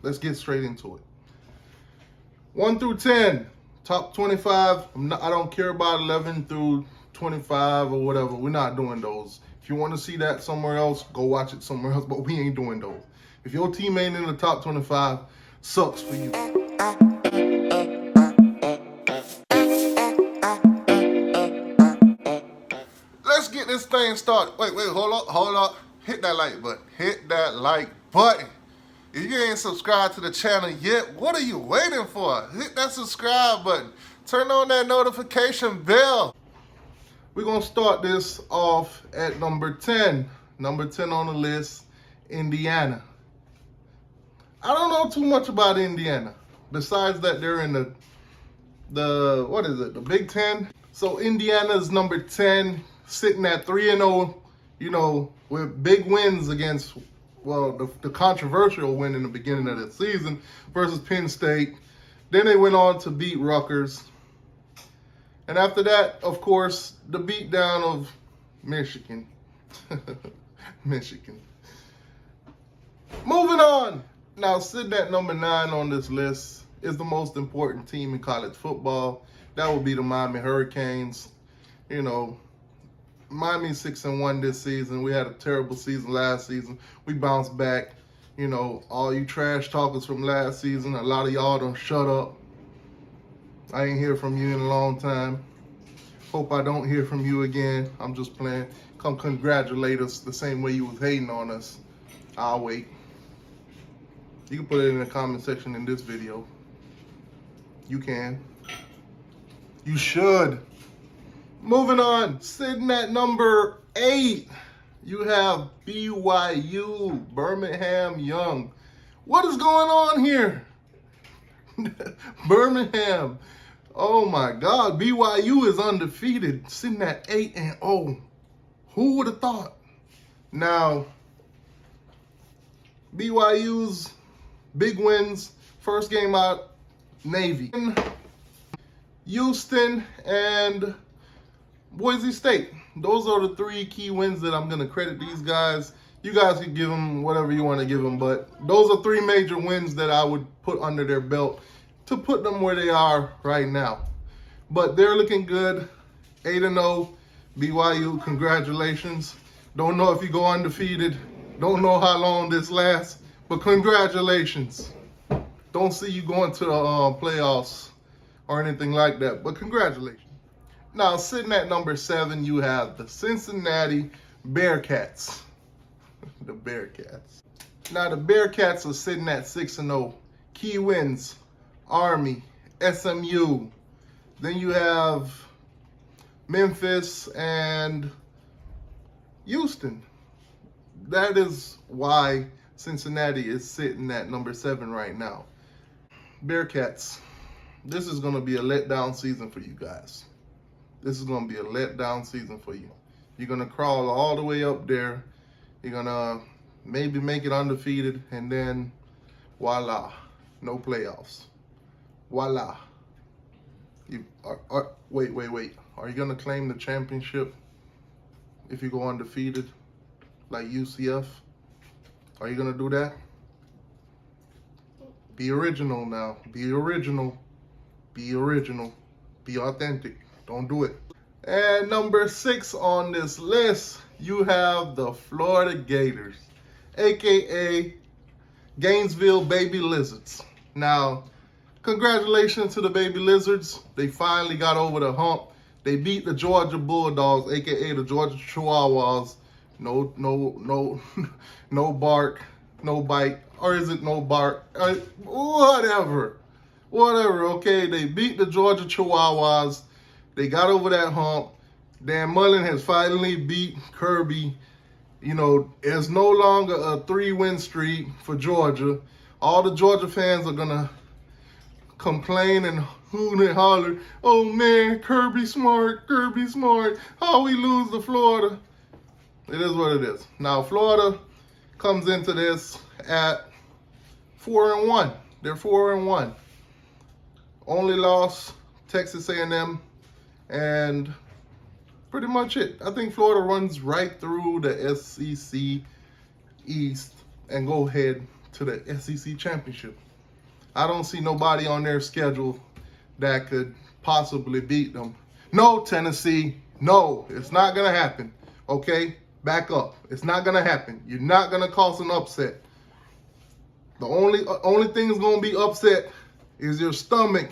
Let's get straight into it. 1 through 10, top 25. I don't care about 11 through 25 or whatever. We're not doing those. If you want to see that somewhere else, go watch it somewhere else, but we ain't doing those. If your team ain't in the top 25, sucks for you. Let's get this thing started. Wait, hold up. Hit that like button. Hit that like button. If you ain't subscribed to the channel yet, what are you waiting for? Hit that subscribe button. Turn on that notification bell. We're going to start this off at number 10. Number 10 on the list, Indiana. I don't know too much about Indiana. Besides that, they're in the Big Ten. So Indiana is number 10, sitting at 3-0, with big wins against, the controversial win in the beginning of the season versus Penn State. Then they went on to beat Rutgers. And after that, of course, the beatdown of Michigan. Michigan. Moving on. Now, sitting at number 9 on this list is the most important team in college football. That would be the Miami Hurricanes. Miami 6-1 this season. We had a terrible season last season. We bounced back. All you trash talkers from last season, a lot of y'all don't shut up. I ain't hear from you in a long time. Hope I don't hear from you again. I'm just playing. Come congratulate us the same way you was hating on us. I'll wait. You can put it in the comment section in this video. You can. You should. Moving on. Sitting at number 8, you have BYU, Birmingham Young. What is going on here? Birmingham. Oh my God. BYU is undefeated, sitting at 8-0. Who would have thought? Now, BYU's big wins. First game out, Navy. Houston and Boise State. Those are the 3 key wins that I'm going to credit these guys. You guys can give them whatever you want to give them, but those are 3 major wins that I would put under their belt to put them where they are right now. But they're looking good. 8-0. BYU, congratulations. Don't know if you go undefeated. Don't know how long this lasts, but congratulations. Don't see you going to the playoffs or anything like that, but congratulations. Now, sitting at number 7, you have the Cincinnati Bearcats. The Bearcats. Now, the Bearcats are sitting at 6-0. Key wins, Army, SMU. Then you have Memphis and Houston. That is why Cincinnati is sitting at number 7 right now. Bearcats, this is going to be a letdown season for you guys. This is going to be a letdown season for you. You're going to crawl all the way up there. You're going to maybe make it undefeated, and then voila, no playoffs. Voila. Wait. Are you going to claim the championship if you go undefeated like UCF? Are you going to do that? Be original now. Be original. Be original. Be authentic. Don't do it. And number 6 on this list, you have the Florida Gators, a.k.a. Gainesville Baby Lizards. Now, congratulations to the Baby Lizards. They finally got over the hump. They beat the Georgia Bulldogs, a.k.a. the Georgia Chihuahuas. No bark, no bite. Or is it no bark? Whatever, okay? They beat the Georgia Chihuahuas. They got over that hump. Dan Mullen has finally beat Kirby. It's no longer a 3-win streak for Georgia. All the Georgia fans are going to complain and hoot and holler, oh man, Kirby smart. How we lose to Florida? It is what it is. Now, Florida comes into this at 4-1. They're 4-1. Only loss, Texas A&M, and pretty much it. I think Florida runs right through the SEC East and go ahead to the SEC championship. I don't see nobody on their schedule that could possibly beat them. No, Tennessee, no, it's not going to happen. Okay, back up. It's not going to happen. You're not going to cause an upset. The only thing that's going to be upset is your stomach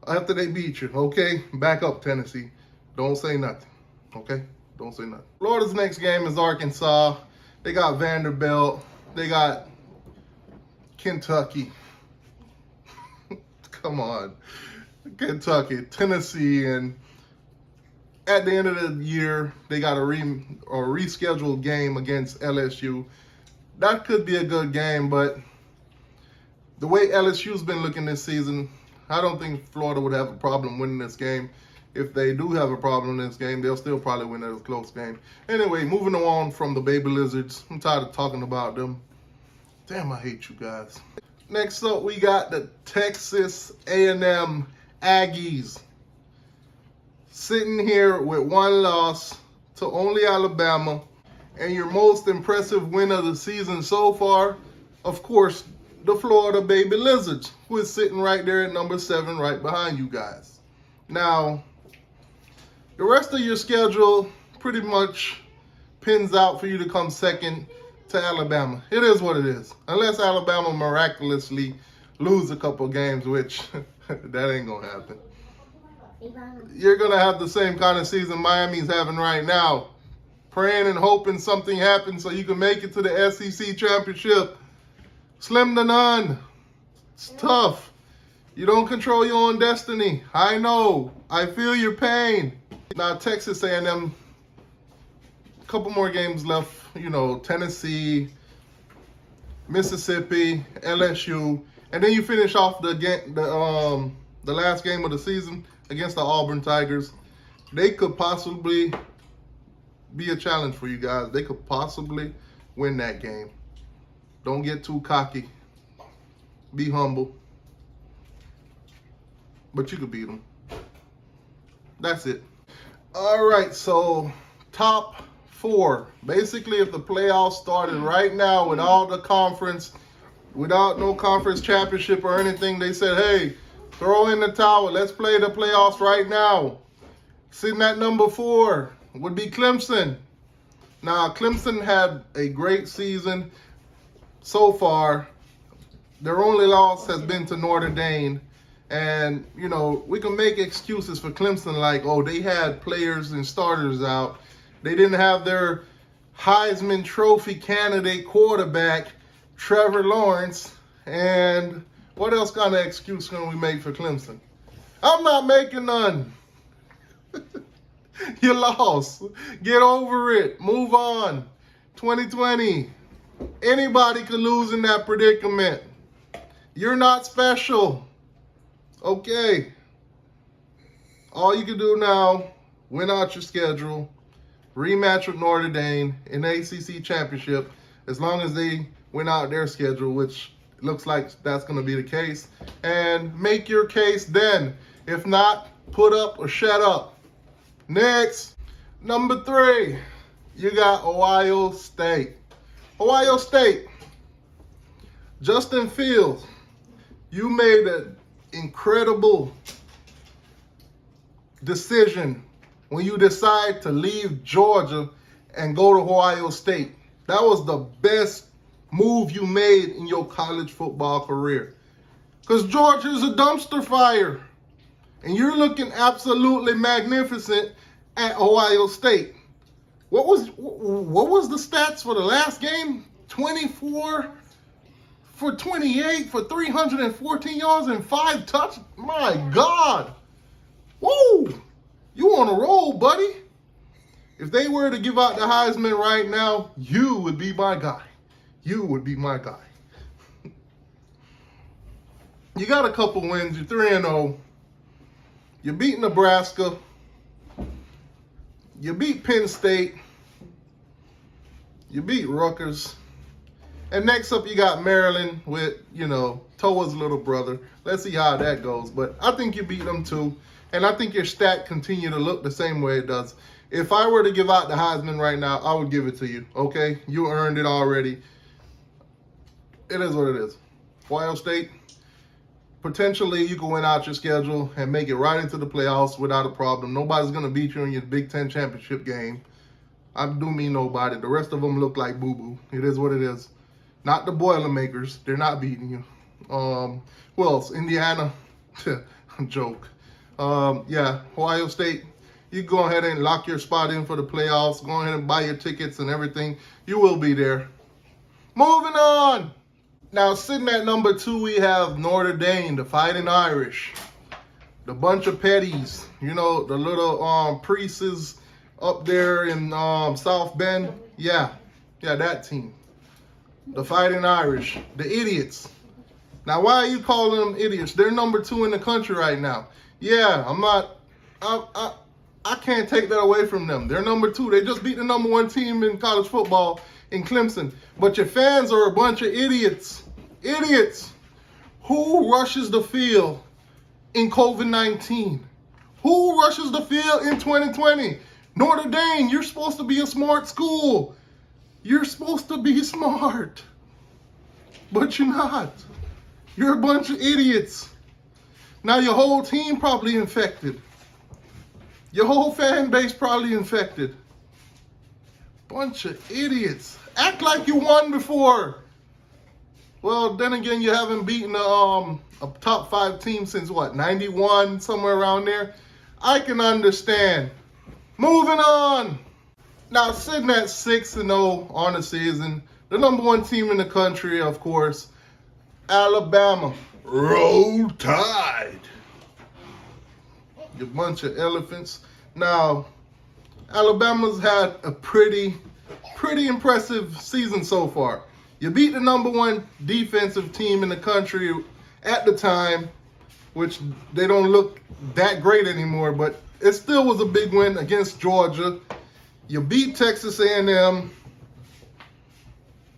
after they beat you. Okay, back up, Tennessee. Don't say nothing. Okay, don't say nothing. Florida's next game is Arkansas. They got Vanderbilt. They got Kentucky. Come on. Kentucky, Tennessee, and at the end of the year, they got a rescheduled game against LSU. That could be a good game, but the way LSU's been looking this season, I don't think Florida would have a problem winning this game. If they do have a problem in this game, they'll still probably win a close game. Anyway, moving on from the Baby Lizards. I'm tired of talking about them. Damn, I hate you guys. Next up, we got the Texas A&M Aggies. Sitting here with one loss to only Alabama. And your most impressive win of the season so far, of course, the Florida Baby Lizards, who is sitting right there at number 7 right behind you guys. Now, the rest of your schedule pretty much pins out for you to come second to Alabama. It is what it is. Unless Alabama miraculously lose a couple games, which that ain't going to happen. You're going to have the same kind of season Miami's having right now. Praying and hoping something happens so you can make it to the SEC championship. Slim to none. It's tough. You don't control your own destiny. I know. I feel your pain. Now, Texas A&M, a couple more games left. You know, Tennessee, Mississippi, LSU, and then you finish off the last game of the season against the Auburn Tigers. They could possibly be a challenge for you guys. They could possibly win that game. Don't get too cocky. Be humble. But you could beat them. That's it. All right, so top 4. Basically, if the playoffs started right now without no conference championship or anything, they said, hey, throw in the towel. Let's play the playoffs right now. Sitting at number 4 would be Clemson. Now, Clemson had a great season so far. Their only loss has been to Notre Dame. And, you know, we can make excuses for Clemson like, oh, they had players and starters out. They didn't have their Heisman Trophy candidate quarterback, Trevor Lawrence. And what else kind of excuse can we make for Clemson? I'm not making none. You lost. Get over it. Move on. 2020. Anybody could lose in that predicament. You're not special. Okay. All you can do now, win out your schedule, rematch with Notre Dame in the ACC championship, as long as they win out their schedule, which looks like that's going to be the case, and make your case then. If not, put up or shut up. Next, number 3, you got Ohio State. Ohio State, Justin Fields, you made an incredible decision when you decide to leave Georgia and go to Ohio State. That was the best move you made in your college football career. Because Georgia is a dumpster fire. And you're looking absolutely magnificent at Ohio State. What was the stats for the last game? 24 for 28 for 314 yards and 5 touchdowns. My God. Woo! You on a roll, buddy. If they were to give out the Heisman right now, you would be my guy. You would be my guy. You got a couple wins. You're 3-0. You beat Nebraska. You beat Penn State. You beat Rutgers. And next up, you got Maryland with, Toa's little brother. Let's see how that goes. But I think you beat them too. And I think your stat continue to look the same way it does. If I were to give out the Heisman right now, I would give it to you, okay? You earned it already. it is what it is. Ohio State, potentially you can win out your schedule and make it right into the playoffs without a problem. Nobody's going to beat you in your Big Ten championship game. I do mean nobody. The rest of them look like boo-boo. It is what it is. Not the Boilermakers. They're not beating you. Who else? Indiana. Joke. Yeah, Ohio State. You go ahead and lock your spot in for the playoffs. Go ahead and buy your tickets and everything. You will be there. Moving on. Now, sitting at number 2, we have Notre Dame, the Fighting Irish. The bunch of petties. You know, the little priests up there in South Bend. Yeah, that team. The Fighting Irish. The idiots. Now, why are you calling them idiots? They're number 2 in the country right now. Yeah, I can't take that away from them. They're number 2. They just beat the number 1 team in college football in Clemson. But your fans are a bunch of idiots. Idiots. Who rushes the field in COVID-19? Who rushes the field in 2020? Notre Dame, you're supposed to be a smart school. You're supposed to be smart. But you're not. You're a bunch of idiots. Now your whole team probably infected. Your whole fan base probably infected. Bunch of idiots. Act like you won before. Well, then again, you haven't beaten a top 5 team since what, 91, somewhere around there. I can understand. Moving on. Now, sitting at 6-0 on the season, the number 1 team in the country, of course, Alabama. Roll Tide. You bunch of elephants. Now, Alabama's had a pretty impressive season so far. You beat the number 1 defensive team in the country at the time, which they don't look that great anymore, but it still was a big win against Georgia. You beat Texas A&M.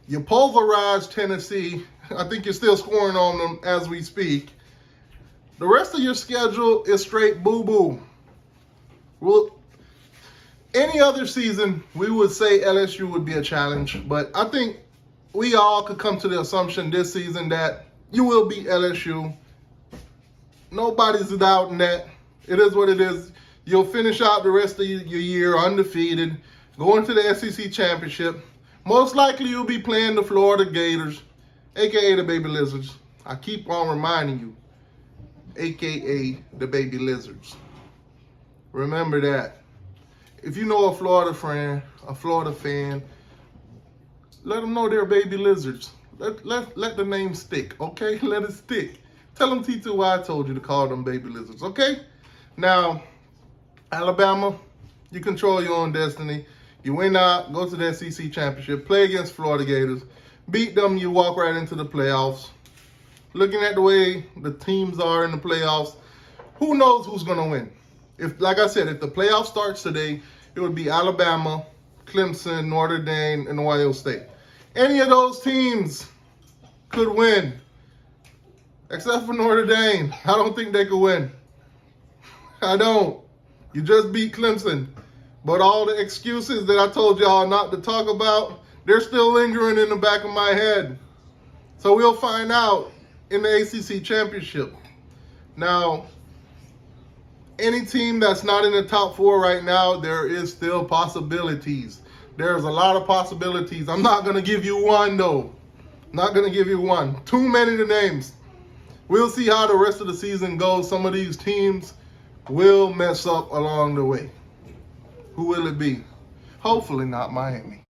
You pulverized Tennessee. I think you're still scoring on them as we speak. The rest of your schedule is straight boo-boo. Well, any other season, we would say LSU would be a challenge, but I think we all could come to the assumption this season that you will beat LSU. Nobody's doubting that. It is what it is. You'll finish out the rest of your year undefeated, go into the SEC championship. Most likely you'll be playing the Florida Gators, a.k.a. the Baby Lizards. I keep on reminding you, a.k.a. the Baby Lizards. Remember that. If you know a Florida friend, a Florida fan, let them know they're Baby Lizards. Let the name stick, okay? Let it stick. Tell them T2Y told you to call them Baby Lizards, okay? Now, Alabama, you control your own destiny. You win out, go to the SEC championship, play against Florida Gators, beat them, you walk right into the playoffs. Looking at the way the teams are in the playoffs, who knows who's going to win? If, like I said, if the playoff starts today, it would be Alabama, Clemson, Notre Dame, and Ohio State. Any of those teams could win, except for Notre Dame. I don't think they could win. I don't. You just beat Clemson. But all the excuses that I told y'all not to talk about, they're still lingering in the back of my head. So we'll find out in the ACC championship. Now, any team that's not in the top 4 right now, there is still possibilities. There's a lot of possibilities. I'm not going to give you one, though. Not going to give you one. Too many to names. We'll see how the rest of the season goes. Some of these teams will mess up along the way. Who will it be? Hopefully not Miami.